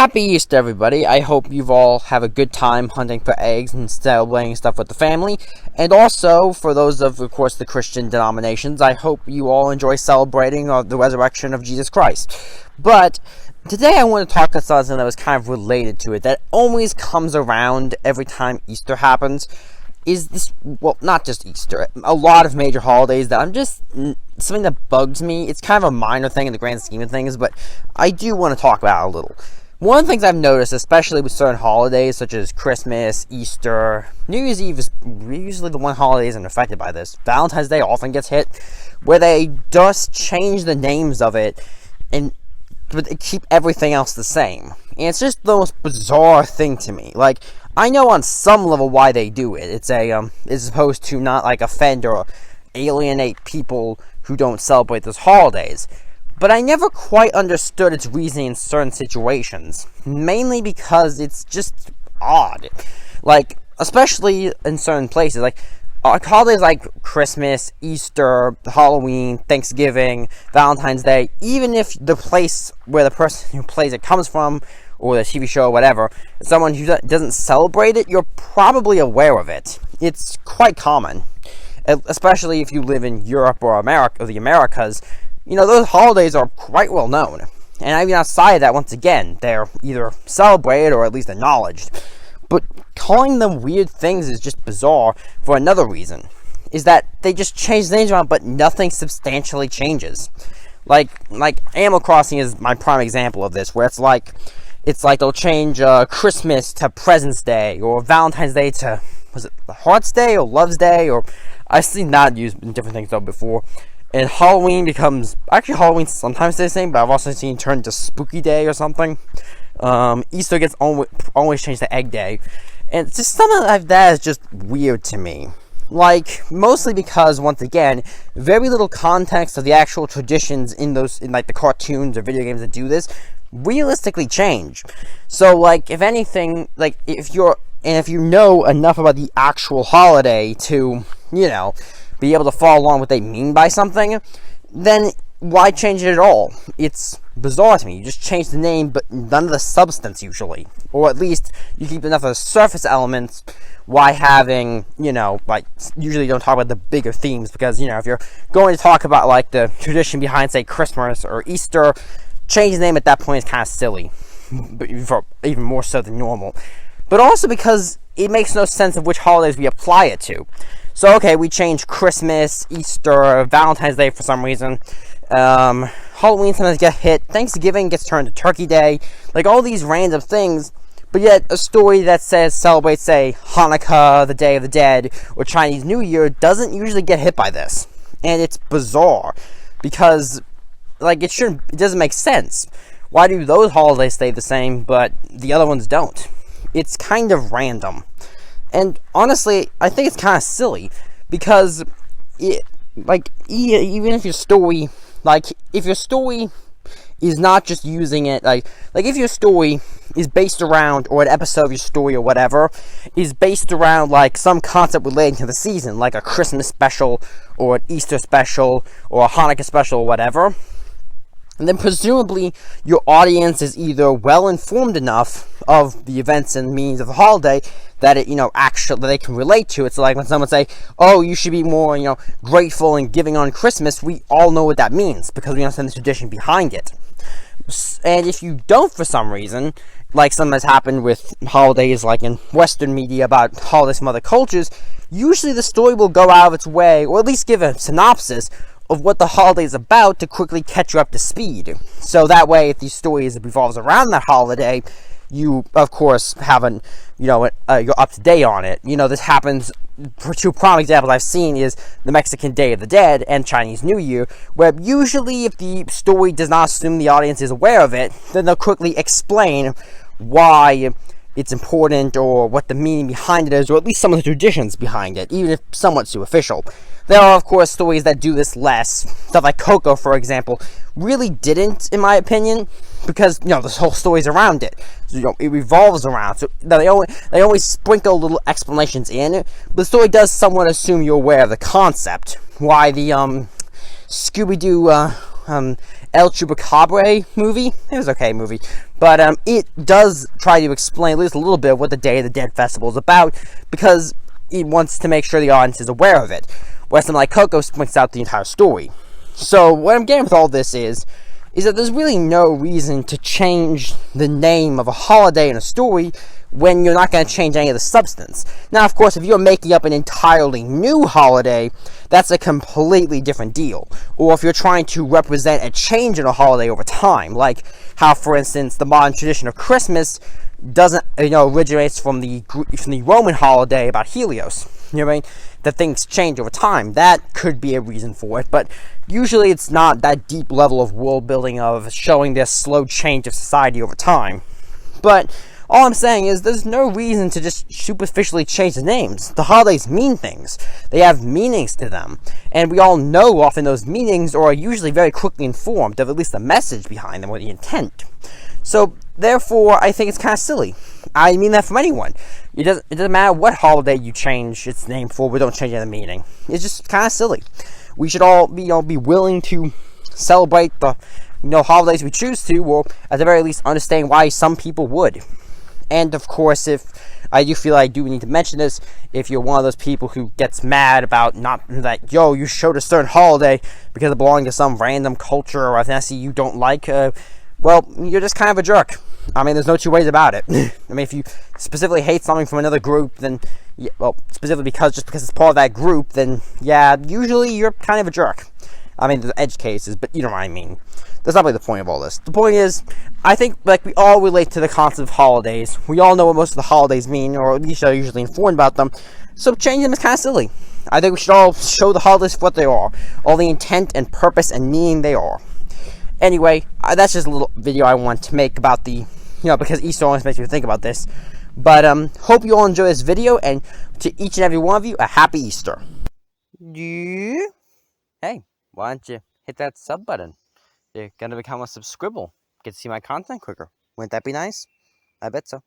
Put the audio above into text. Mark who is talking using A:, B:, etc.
A: Happy Easter, everybody. I hope you've all have a good time hunting for eggs and celebrating stuff with the family. And also, for those of course, the Christian denominations, I hope you all enjoy celebrating the resurrection of Jesus Christ. But today I want to talk about something that was kind of related to it, that always comes around every time Easter happens. Is this, well, not just Easter, a lot of major holidays that something that bugs me. It's kind of a minor thing in the grand scheme of things, but I do want to talk about it a little. One of the things I've noticed, especially with certain holidays, such as Christmas, Easter, New Year's Eve is usually the one holiday isn't affected by this. Valentine's Day often gets hit, where they just change the names of it, but they keep everything else the same. And it's just the most bizarre thing to me. Like, I know on some level why they do it. It's supposed to not, like, offend or alienate people who don't celebrate those holidays. But I never quite understood its reasoning in certain situations. Mainly because it's just odd. Like, especially in certain places. Like, holidays like Christmas, Easter, Halloween, Thanksgiving, Valentine's Day, even if the place where the person who plays it comes from, or the TV show, or whatever, someone who doesn't celebrate it, you're probably aware of it. It's quite common. Especially if you live in Europe or America, or the Americas. You know, those holidays are quite well known. And even outside of that, once again, they're either celebrated or at least acknowledged. But calling them weird things is just bizarre for another reason. Is that they just change the names around, but nothing substantially changes. Like Animal Crossing is my prime example of this, where it's like they'll change Christmas to President's Day, or Valentine's Day to, was it Heart's Day, or Love's Day, or I've seen that used in different things though before. And Halloween Halloween sometimes stays the same, but I've also seen it turn to Spooky Day or something. Easter gets always changed to Egg Day. And it's just something like that is just weird to me. Like, mostly because, once again, very little context of the actual traditions in like the cartoons or video games that do this realistically change. So, like, if anything, like, if you know enough about the actual holiday to, you know, be able to follow along what they mean by something, then why change it at all? It's bizarre to me. You just change the name, but none of the substance usually. Or at least you keep enough of the surface elements. Why having, you know, like, usually you don't talk about the bigger themes, because, you know, if you're going to talk about, like, the tradition behind, say, Christmas or Easter, change the name at that point is kind of silly. But even more so than normal. But also because it makes no sense of which holidays we apply it to. So, okay, we change Christmas, Easter, Valentine's Day for some reason. Halloween sometimes gets hit. Thanksgiving gets turned to Turkey Day. Like, all these random things. But yet, a story that celebrates, say, Hanukkah, the Day of the Dead, or Chinese New Year doesn't usually get hit by this. And it's bizarre. Because, like, it doesn't make sense. Why do those holidays stay the same, but the other ones don't? It's kind of random. And honestly, I think it's kind of silly, because even if your story, if your story is not just using it, like if your story is based around, or an episode of your story or whatever, is based around, like, some concept relating to the season, like a Christmas special, or an Easter special, or a Hanukkah special, or whatever, and then presumably your audience is either well informed enough of the events and meanings of the holiday that it, you know, actually that they can relate to. It's like when someone say, "Oh, you should be more, you know, grateful and giving on Christmas." We all know what that means because we understand the tradition behind it. And if you don't, for some reason, like something that's happened with holidays, like in Western media about holidays from other cultures, usually the story will go out of its way, or at least give a synopsis of what the holiday is about to quickly catch you up to speed. So that way, if the story revolves around that holiday, you, of course, you're up to date on it. You know, this happens, for two prime examples I've seen is the Mexican Day of the Dead and Chinese New Year, where usually if the story does not assume the audience is aware of it, then they'll quickly explain why it's important, or what the meaning behind it is, or at least some of the traditions behind it, even if somewhat superficial. There are, of course, stories that do this less. Stuff like Coco, for example, really didn't, in my opinion, because, you know, this whole story's around it. So, you know, it revolves around. So they always sprinkle little explanations in, but the story does somewhat assume you're aware of the concept. Why the Scooby-Doo El Chupacabra movie. It was an okay movie. But it does try to explain at least a little bit of what the Day of the Dead Festival is about, because it wants to make sure the audience is aware of it. Whereas something like Coco points out the entire story. So what I'm getting with all this is that there's really no reason to change the name of a holiday in a story when you're not going to change any of the substance. Now, of course, if you're making up an entirely new holiday, that's a completely different deal. Or if you're trying to represent a change in a holiday over time, like how, for instance, the modern tradition of Christmas doesn't, originates from the Roman holiday about Helios. You know what I mean? That things change over time. That could be a reason for it, but usually it's not that deep level of world building of showing this slow change of society over time. But all I'm saying is there's no reason to just superficially change the names. The holidays mean things. They have meanings to them. And we all know often those meanings are usually very quickly informed of at least the message behind them or the intent. So, therefore, I think it's kind of silly. I mean that from anyone. It doesn't matter what holiday you change its name for, we don't change the meaning. It's just kind of silly. We should all be willing to celebrate the holidays we choose to, or at the very least understand why some people would. And of course, if I do feel I do need to mention this, if you're one of those people who gets mad about you showed a certain holiday because it belonged to some random culture or ethnicity you don't like, well, you're just kind of a jerk. I mean, there's no two ways about it. I mean, if you specifically hate something from another group, then, specifically because it's part of that group, then, yeah, usually you're kind of a jerk. I mean, there's edge cases, but you know what I mean. That's not really the point of all this. The point is, I think, we all relate to the concept of holidays. We all know what most of the holidays mean, or at least are usually informed about them. So changing them is kind of silly. I think we should all show the holidays for what they are. All the intent and purpose and meaning they are. Anyway, that's just a little video I want to make about because Easter always makes me think about this. But, hope you all enjoy this video, and to each and every one of you, a happy Easter. Yeah. Hey, why don't you hit that sub button? You're gonna become a subscriber. Get to see my content quicker. Wouldn't that be nice? I bet so.